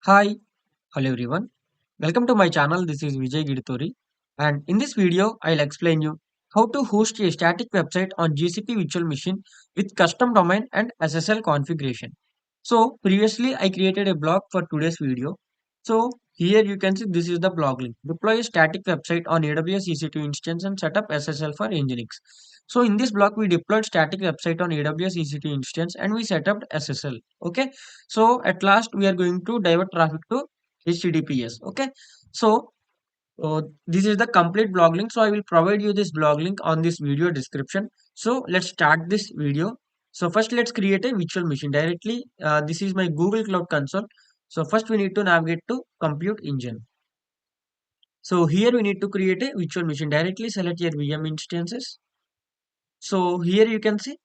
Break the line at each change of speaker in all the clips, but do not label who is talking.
Hi, hello everyone. Welcome to my channel. This is 𝐕𝐢𝐵, and in this video, I'll explain you how to host a static website on GCP virtual machine with custom domain and SSL configuration. So previously, I created a blog for today's video. So here you can see this is the blog link. Deploy a static website on AWS EC2 instance and set up SSL for Nginx. So in this blog, we deployed static website on AWS EC2 instance and we set up SSL. Okay. So at last, we are going to divert traffic to HTTPS. Okay. So this is the complete blog link. So I will provide you this blog link on this video description. So let's start this video. So first let's create a virtual machine directly. This is my Google Cloud Console. So first we need to navigate to compute engine. So here we need to create a virtual machine directly. Select your VM instances. So here you can see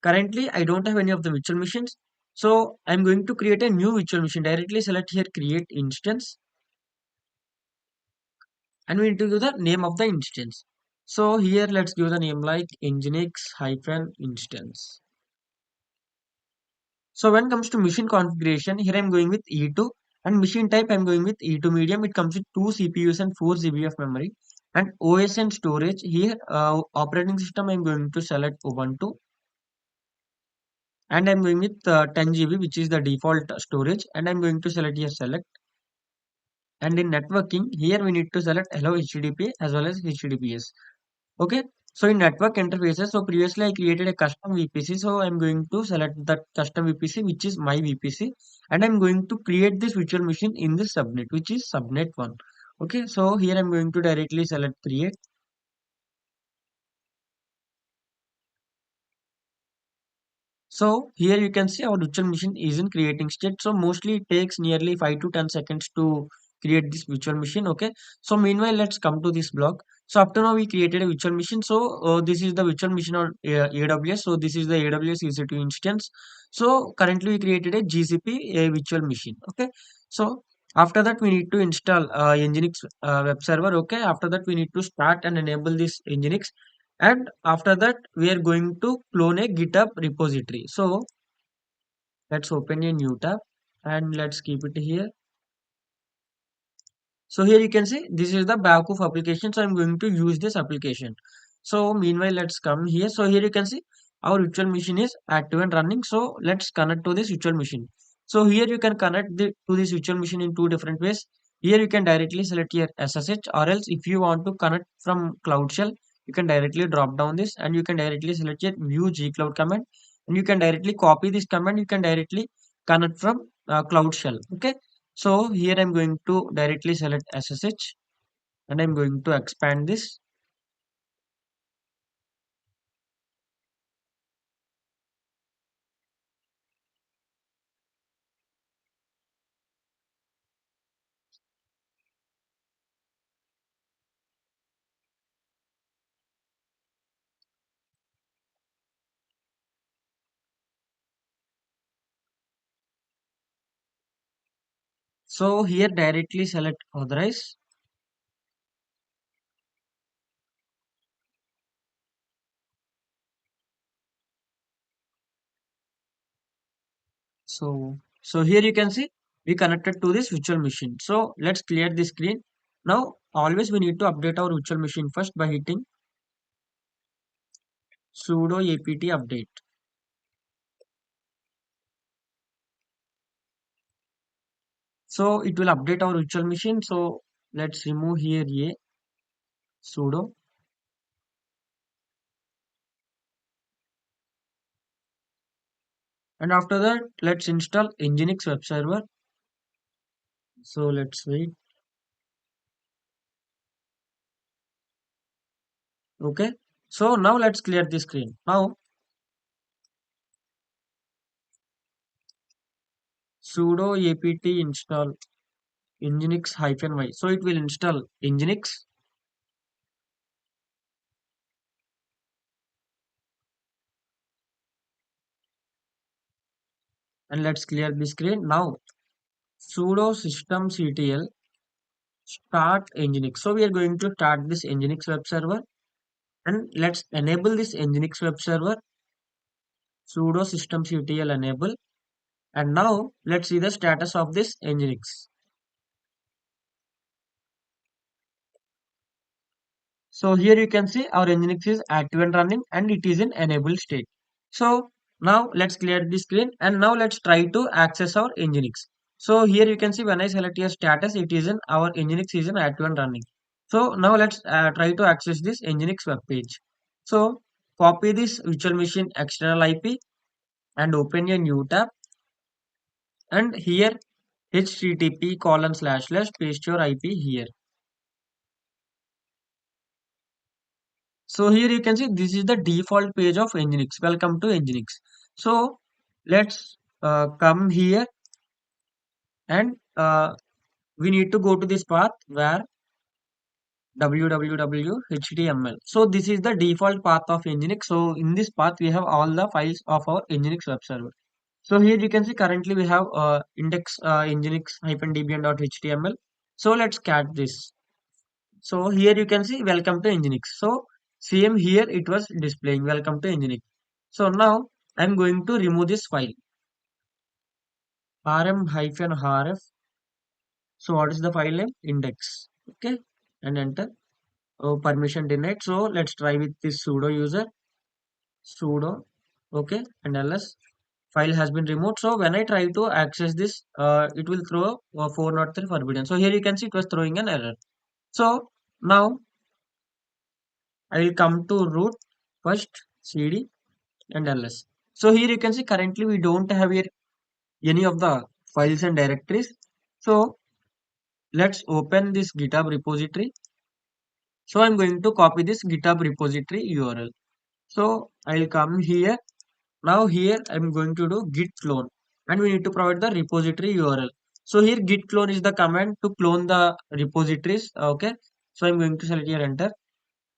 currently I don't have any of the virtual machines. So I'm going to create a new virtual machine directly. Select here create instance and we need to give the name of the instance. So here let's give the name like Nginx hyphen instance. So when it comes to machine configuration, here I'm going with E2 and machine type I'm going with E2 medium. It comes with 2 CPUs and 4 GB of memory and OS and storage. Here operating system I'm going to select Ubuntu and I'm going with 10 GB which is the default storage and I'm going to select here select. And in networking, here we need to select hello HTTP as well as HTTPS. Okay. So in network interfaces, so previously I created a custom VPC. So I'm going to select that custom VPC, which is my VPC, and I'm going to create this virtual machine in this subnet, which is subnet 1. Okay. So here I'm going to directly select create. So here you can see our virtual machine is in creating state. So mostly it takes nearly 5 to 10 seconds to create this virtual machine. Okay. So meanwhile, let's come to this block. So up to now we created a virtual machine. So this is the virtual machine on AWS. So this is the AWS EC2 instance. So currently we created a GCP a virtual machine. Okay. So after that we need to install Nginx web server. Okay. After that we need to start and enable this Nginx, and after that we are going to clone a GitHub repository. So let's open a new tab and let's keep it here. So here you can see this is the 𝐵ACoof application. So I'm going to use this application. So meanwhile, let's come here. So here you can see our virtual machine is active and running. So let's connect to this virtual machine. So here you can connect to this virtual machine in two different ways. Here you can directly select your SSH, or else if you want to connect from Cloud Shell, you can directly drop down this and you can directly select your view gcloud command, and you can directly copy this command. You can directly connect from Cloud Shell. Okay. So here I'm going to directly select SSH and I'm going to expand this. So here directly select authorize. So here you can see we connected to this virtual machine. So let's clear the screen. Now always we need to update our virtual machine first by hitting sudo apt update. So it will update our virtual machine. So let's remove here a sudo, and after that let's install Nginx web server. So let's wait. Okay. So now let's clear the screen. Now sudo apt install Nginx -y. So it will install Nginx, and let's clear the screen. Now sudo systemctl start Nginx. So we are going to start this Nginx web server and let's enable this Nginx web server. Sudo systemctl enable And now let's see the status of this Nginx. So here you can see our Nginx is active and running and it is in enabled state. So now let's clear the screen and now let's try to access our Nginx. So here you can see when I select your status, it is in our Nginx is in active and running. So now let's try to access this Nginx web page. So copy this virtual machine external IP and open a new tab, and here http colon slash slash paste your IP here. So here you can see this is the default page of Nginx. Welcome to Nginx. So let's come here and we need to go to this path where www.html. So this is the default path of Nginx. So in this path we have all the files of our Nginx web server. So here you can see currently we have index nginx-debian.html. So let's cat this. So here you can see welcome to Nginx. So same here it was displaying welcome to Nginx. So now I'm going to remove this file rm-rf. So what is the file name? Index. Okay, and enter. Oh, permission denied. So let's try with this sudo user sudo. Okay, and ls file has been removed. So when I try to access this, it will throw 403 forbidden. So here you can see it was throwing an error. So now I will come to root first cd and ls. So here you can see currently we don't have here any of the files and directories. So let's open this GitHub repository. So I'm going to copy this GitHub repository URL. So I'll come here. Now here I'm going to do git clone and we need to provide the repository URL. So here git clone is the command to clone the repositories. Okay. So I'm going to select here enter.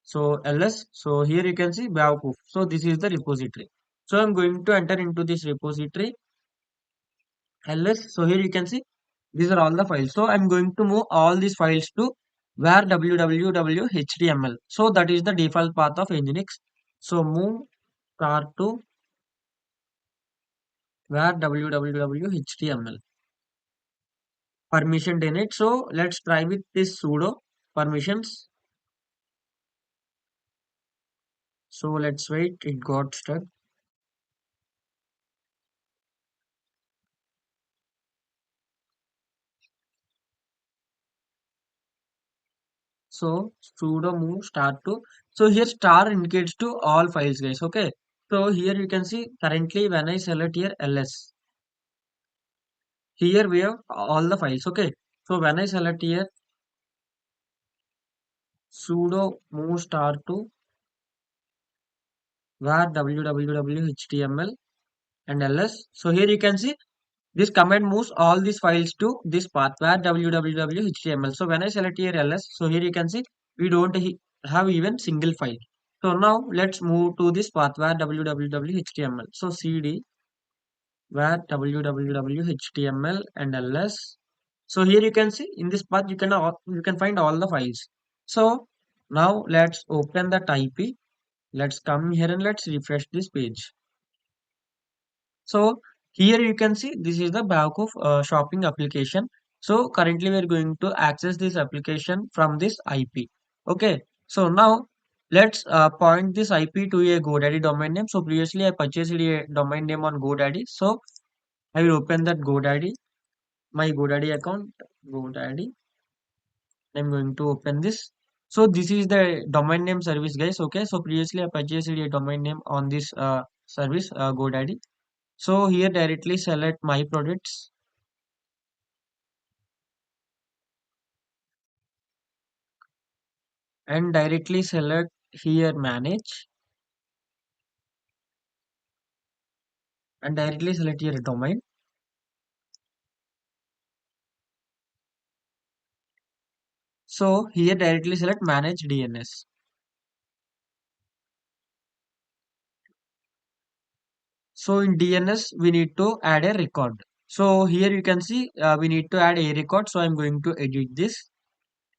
So ls. So here you can see 𝐕𝐽. So this is the repository. So I'm going to enter into this repository ls. So here you can see these are all the files. So I'm going to move all these files to where www.html. So that is the default path of Nginx. So move tar to where www.html. Permission denied. So let's try with this sudo permissions. So let's wait. It got stuck. So sudo move start to. So here star indicates to all files, guys. Okay. So here you can see currently when I select here ls, here we have all the files. Okay. So when I select here sudo move star to where www.html and ls. So here you can see this command moves all these files to this path where www.html. So when I select here ls, so here you can see we don't have even single file. So now let's move to this path where www.html. So cd where www.html and ls. So here you can see in this path you can find all the files. So now let's open that IP. Let's come here and let's refresh this page. So here you can see this is the 𝐕𝐽 shopping application. So currently we are going to access this application from this IP. Okay. So now let's point this IP to a GoDaddy domain name. So previously I purchased a domain name on GoDaddy. So I will open that GoDaddy, my GoDaddy account, GoDaddy. I'm going to open this. So this is the domain name service, guys. Okay. So previously I purchased a domain name on this service, GoDaddy. So here directly select my products and directly select here manage and directly select here domain. So here directly select manage DNS. So in DNS we need to add a record. So here you can see we need to add a record. So I'm going to edit this.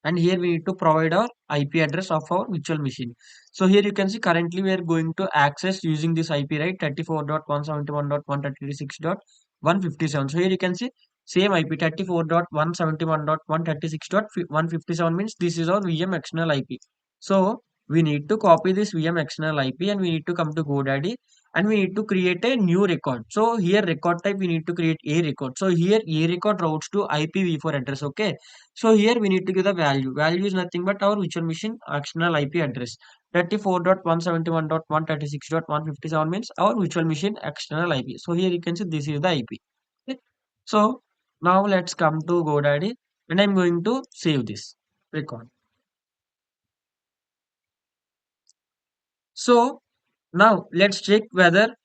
And here we need to provide our IP address of our virtual machine. So here you can see currently we are going to access using this IP, right, 34.171.136. 157. So here you can see same IP 34.171.136.157 means this is our VM external IP. So we need to copy this VM external IP and we need to come to GoDaddy and we need to create a new record. So here record type we need to create a record. So here a record routes to IPv4 address. Okay. So here we need to give the value. Value is nothing but our virtual machine external IP address. 34.171.136.157 means our virtual machine external IP. So here you can see this is the IP. Okay. So now let's come to GoDaddy and I'm going to save this record. So now let's check whether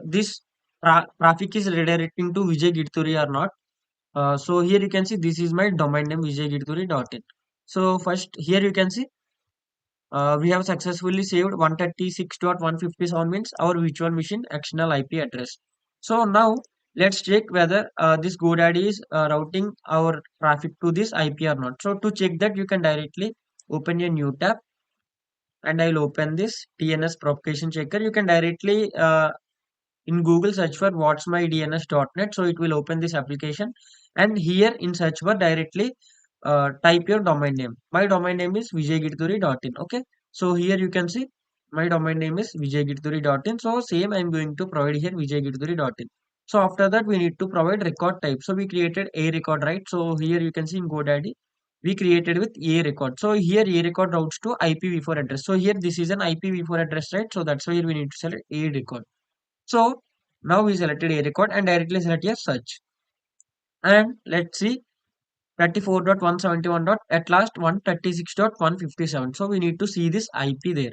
this traffic is redirecting to Vijay Gidturi or not. So here you can see this is my domain name vijaygidturi.in. So first here you can see we have successfully saved 136.157 means our virtual machine external IP address. So now let's check whether this GoDaddy is routing our traffic to this IP or not. So to check that you can directly open a new tab and I'll open this DNS propagation checker. You can directly in Google search for what's my DNS.net. So it will open this application and here in search bar directly type your domain name. My domain name is vijaygidturi.in. Okay. So here you can see my domain name is vijaygidturi.in. So same I'm going to provide here vijaygidturi.in. So after that we need to provide record type. So we created a record, right? So here you can see in GoDaddy we created with a record. So here a record routes to IPv4 address. So here this is an IPv4 address, right? So that's why here we need to select a record. So now we selected a record and directly select a search. And let's see 34.171. At last 136.157. So we need to see this IP there.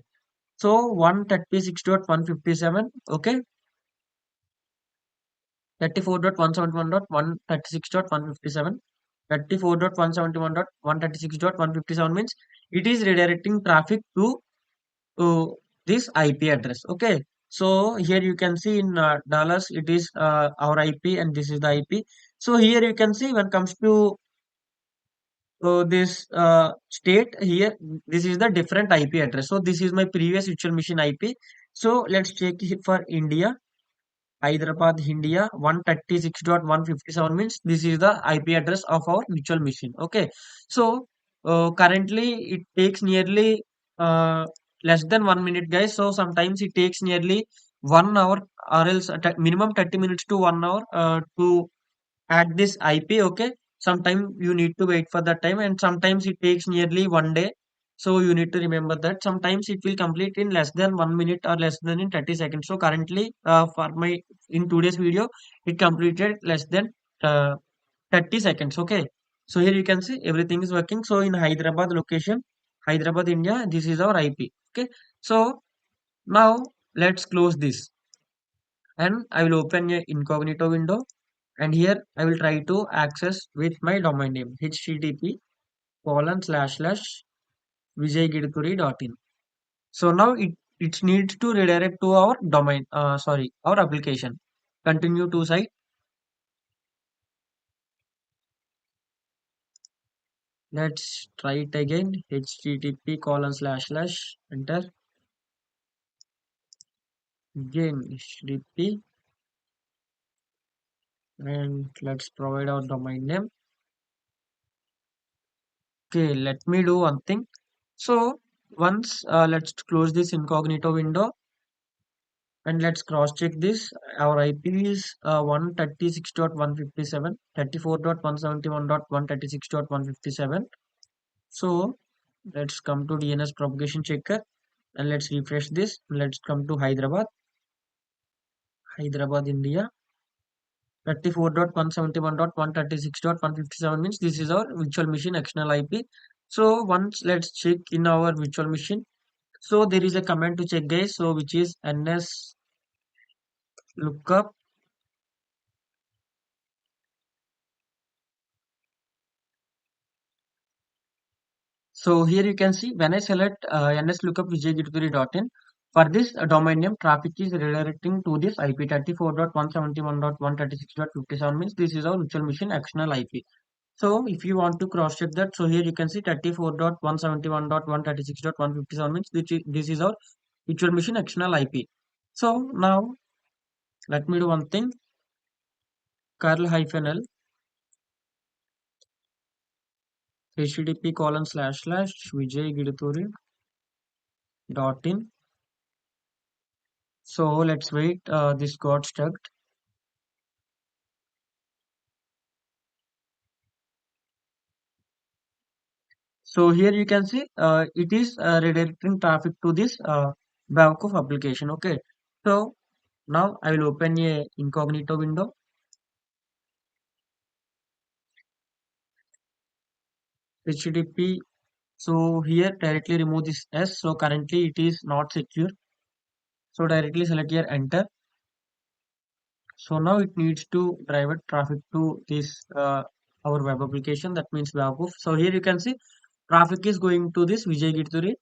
So 136.157. Okay. 34.171.136.157. 34.171.136.157 means it is redirecting traffic to this IP address. Okay. So here you can see in dollars it is our IP and this is the IP. So here you can see when it comes to this state here, this is the different IP address. So this is my previous virtual machine IP. So let's check it for India. Hyderabad, India 136.157 means this is the IP address of our virtual machine. Okay. So currently it takes nearly less than 1 minute, guys. So sometimes it takes nearly 1 hour or else minimum 30 minutes to 1 hour to add this IP. Okay. Sometimes you need to wait for that time and sometimes it takes nearly 1 day. So you need to remember that sometimes it will complete in less than 1 minute or less than in 30 seconds. So currently for my in today's video, it completed less than uh, 30 seconds. Okay. So here you can see everything is working. So in Hyderabad location, Hyderabad, India, this is our IP. Okay. So now let's close this and I will open a incognito window and here I will try to access with my domain name http://vijaygidturi.in. So now it needs to redirect to our domain, our application. Continue to site. Let's try it again. http:// enter again http and let's provide our domain name. Okay, let me do one thing. So once let's close this incognito window and let's cross check this. Our IP is 136.157, 34.171.136.157. So let's come to DNS propagation checker and let's refresh this. Let's come to Hyderabad, India. 34.171.136.157 means this is our virtual machine external IP. So once let's check in our virtual machine. So there is a command to check, guys. So which is ns lookup. So here you can see when I select ns lookup vijaygidturi.in, for this domain name traffic is redirecting to this IP 34.171.136.57 means this is our virtual machine external IP. So if you want to cross check that, so here you can see 34.171.136.157 means this is our virtual machine external IP. So now let me do one thing. curl-l http://vijay-gidtori.in. So let's wait. This got stuck. So here you can see it is redirecting traffic to this 𝐕𝐢𝐽 application. Okay. So now I will open a incognito window. HTTP. So here directly remove this S. So currently it is not secure. So directly select here enter. So now it needs to divert traffic to this our web application. That means 𝐕𝐢𝐽. So here you can see traffic is going to this Vijay Gidtori.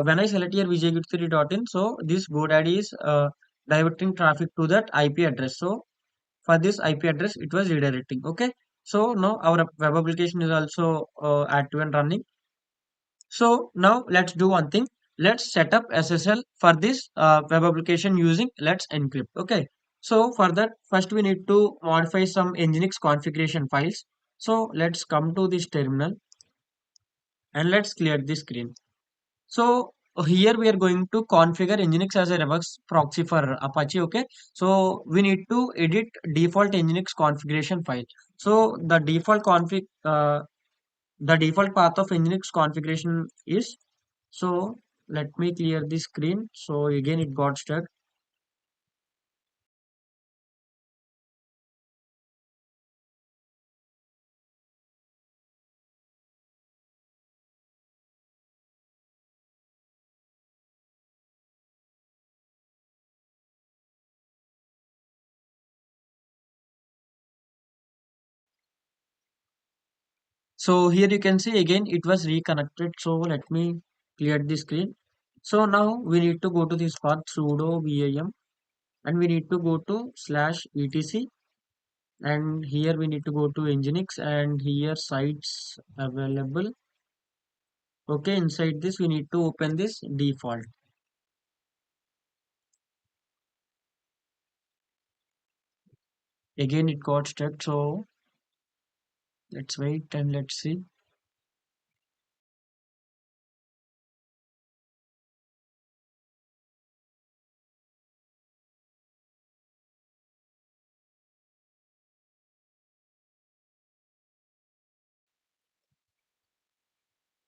When I select here vijay-gidtori.in, so this GoDaddy is diverting traffic to that IP address. So for this IP address, it was redirecting. Okay. So now our web application is also active and running. So now let's do one thing. Let's set up SSL for this web application using Let's Encrypt. Okay. So for that, first we need to modify some Nginx configuration files. So let's come to this terminal and let's clear the screen. So here we are going to configure Nginx as a reverse proxy for Apache. Okay. So we need to edit default Nginx configuration file. So the default path of Nginx configuration is, so let me clear the screen. So again it got stuck. So here you can see again it was reconnected. So let me clear the screen. So now we need to go to this path sudo VM and we need to go to /etc and here we need to go to Nginx and here sites available. Okay, inside this we need to open this default. Again it got stuck, so let's wait and let's see.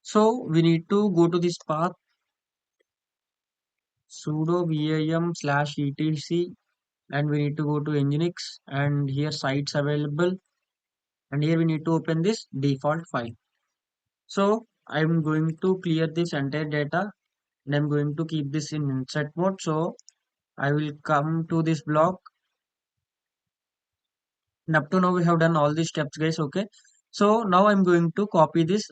So we need to go to this path sudo VM/etc and we need to go to Nginx and here sites available and here we need to open this default file. So I'm going to clear this entire data and I'm going to keep this in insert mode. So I will come to this block. And up to now we have done all these steps, guys. Okay. So now I'm going to copy this.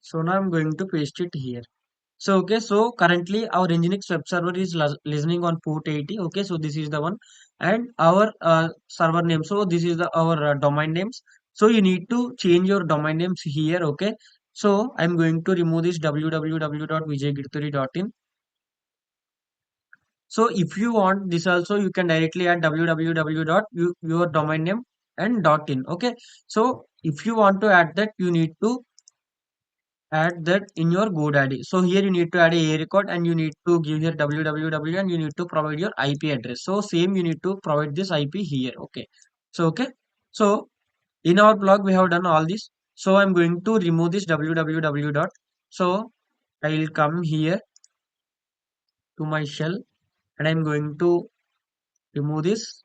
So now I'm going to paste it here. So okay, so currently our Nginx web server is listening on port 80. Okay, so this is the one, and our server name. So this is the our domain names. So you need to change your domain names here. Okay, so I'm going to remove this www.vijay-gidtori.in. So if you want this also, you can directly add www dot your domain name and .in. Okay, so if you want to add that, you need to add that in your GoDaddy. So here you need to add a area code and you need to give here www and you need to provide your IP address. So same you need to provide this IP here. Okay. So okay. So in our blog we have done all this. So I'm going to remove this www dot. So I will come here to my shell and I'm going to remove this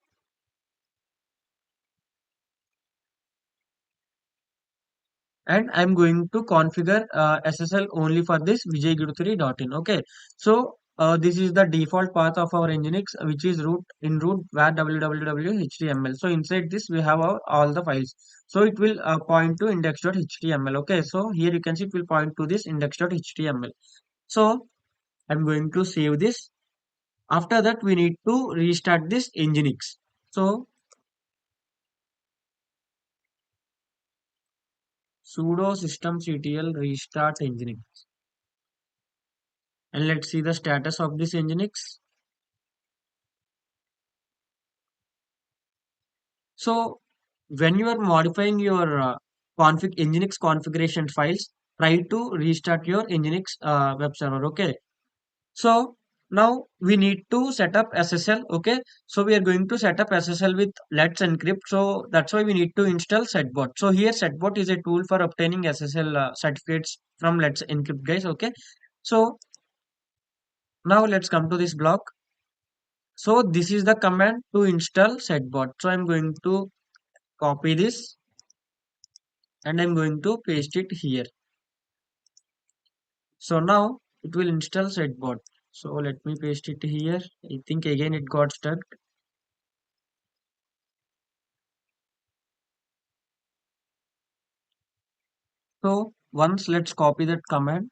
and I'm going to configure SSL only for this vijay-gidtori.in. Okay, so this is the default path of our Nginx, which is root var www.html. So inside this we have all the files. So it will point to index.html. Okay, so here you can see it will point to this index.html. So I'm going to save this. After that we need to restart this Nginx. So sudo systemctl restart Nginx and let's see the status of this Nginx. So when you are modifying your Nginx configuration files, try to restart your Nginx web server. Okay. So now we need to set up SSL. Okay. So we are going to set up SSL with Let's Encrypt. So that's why we need to install Setbot. So here Setbot is a tool for obtaining SSL certificates from Let's Encrypt, guys. Okay. So now let's come to this block. So this is the command to install Setbot. So I'm going to copy this and I'm going to paste it here. So now it will install Setbot. So let me paste it here. I think again it got stuck. So once let's copy that command.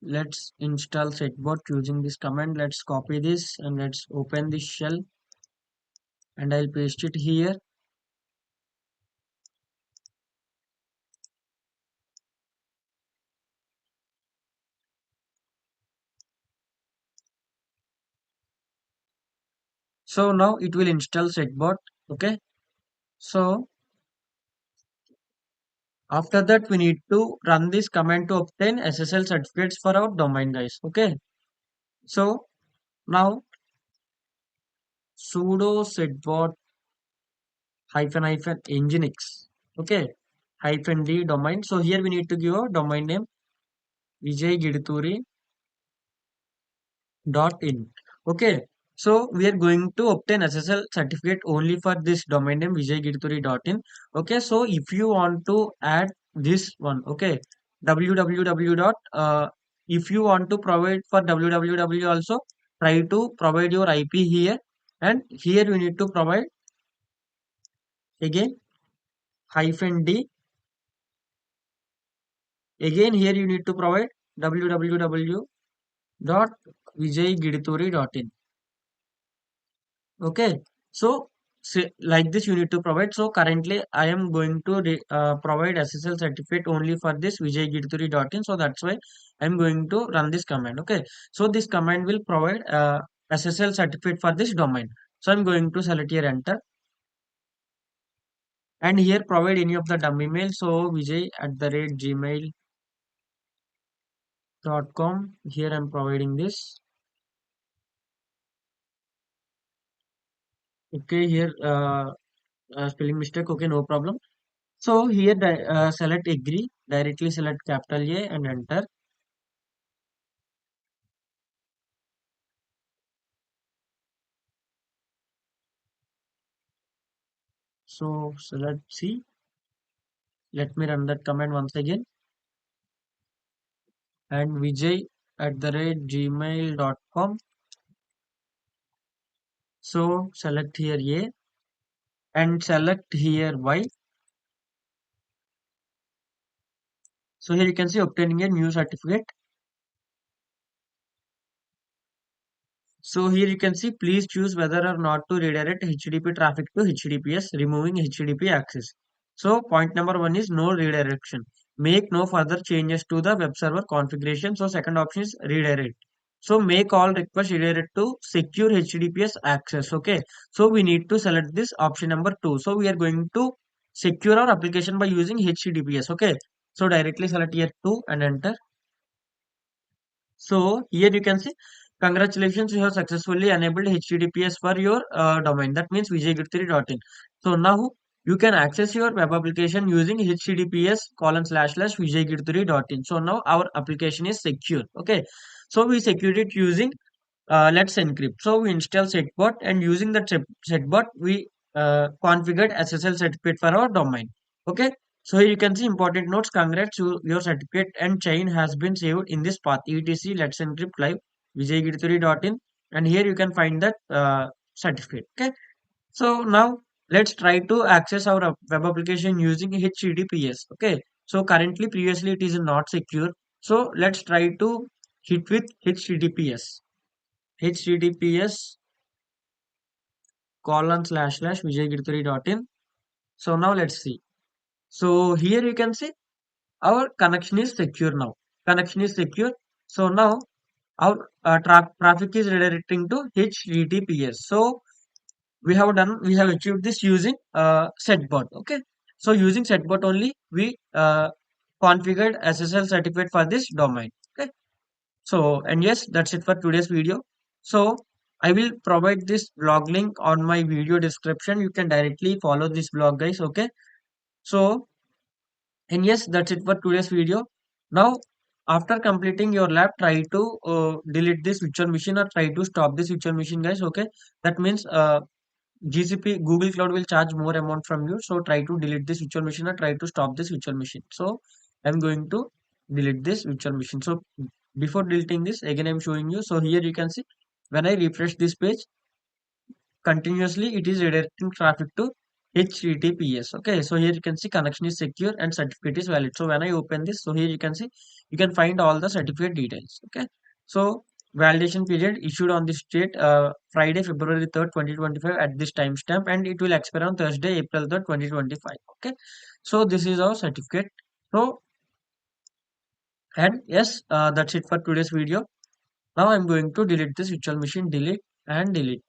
Let's install Setbot using this command. Let's copy this and let's open this shell and I'll paste it here. So now it will install Setbot. Okay. So after that, we need to run this command to obtain SSL certificates for our domain, guys. Okay. So now sudo setbot hyphen nginx. Okay. Hyphen d domain. So here we need to give a domain name vijay.gidturi.in. Okay. So we are going to obtain SSL certificate only for this domain name vijay.gidturi.in. Okay. So if you want to add this one, okay, www dot if you want to provide for www also, try to provide your IP here, and here you need to provide again hyphen d. Again here you need to provide www dot vijay.gidturi.in. Okay, so like this you need to provide. So currently I am going to provide SSL certificate only for this vijay.gidturi.in. So that's why I'm going to run this command. Okay, so this command will provide SSL certificate for this domain. So I'm going to select here enter, and here provide any of the dumb email. So vijay@gmail.com. Here I'm providing this. Okay, here spelling mistake. Okay, no problem. So here select agree, directly select capital A and enter. So select C. Let me run that command once again. And vijay@gmail.com. So select here A and select here Y. So here you can see obtaining a new certificate. So here you can see, please choose whether or not to redirect HTTP traffic to HTTPS, removing HTTP access. So point number one is no redirection. Make no further changes to the web server configuration. So second option is redirect. So make all requests redirect to secure HTTPS access. Okay. So we need to select this option number two. So we are going to secure our application by using HTTPS. Okay. So directly select here two and enter. So here you can see, congratulations, you have successfully enabled HTTPS for your domain. That means vijay.gidturi.in. So now you can access your web application using https://vijay.gidturi.in. So now our application is secure. Okay. So we secured it using Let's Encrypt. So we install Setbot, and using that Setbot, we configured SSL certificate for our domain. Okay. So here you can see important notes. Congrats, your certificate and chain has been saved in this path. etc. Let's Encrypt live vijay.gidturi.in, and here you can find that certificate. Okay. So now let's try to access our web application using HTTPS. Okay. So currently, previously it is not secure. So let's try to hit with HTTPS. HTTPS //vijay.gidturi.in. So now let's see. So here you can see our connection is secure now. connection is secure. So now our traffic is redirecting to HTTPS. So we have achieved this using setbot. Okay, so using setbot only we configured SSL certificate for this domain. Okay, so and yes, that's it for today's video. So I will provide this blog link on my video description. You can directly follow this blog, guys. Okay, so and yes, that's it for today's video. Now, after completing your lab, try to delete this virtual machine or try to stop this virtual machine, guys. Okay, that means GCP Google Cloud will charge more amount from you. So try to delete this virtual machine or try to stop this virtual machine. So I'm going to delete this virtual machine. So before deleting this, again I'm showing you. So here you can see when I refresh this page, continuously it is redirecting traffic to HTTPS. Okay, so here you can see connection is secure and certificate is valid. So when I open this, so here you can see you can find all the certificate details. Okay, so validation period issued on this date, Friday, February 3rd, 2025 at this timestamp, and it will expire on Thursday, April 3rd, 2025. Okay, so this is our certificate. So and yes, that's it for today's video. Now I'm going to delete this virtual machine, delete and delete.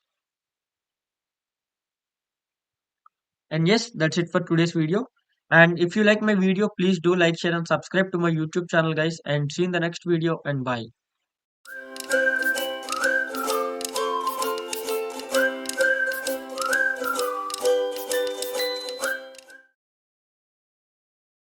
And yes, that's it for today's video. And if you like my video, please do like, share, and subscribe to my YouTube channel, guys. And see you in the next video. And bye.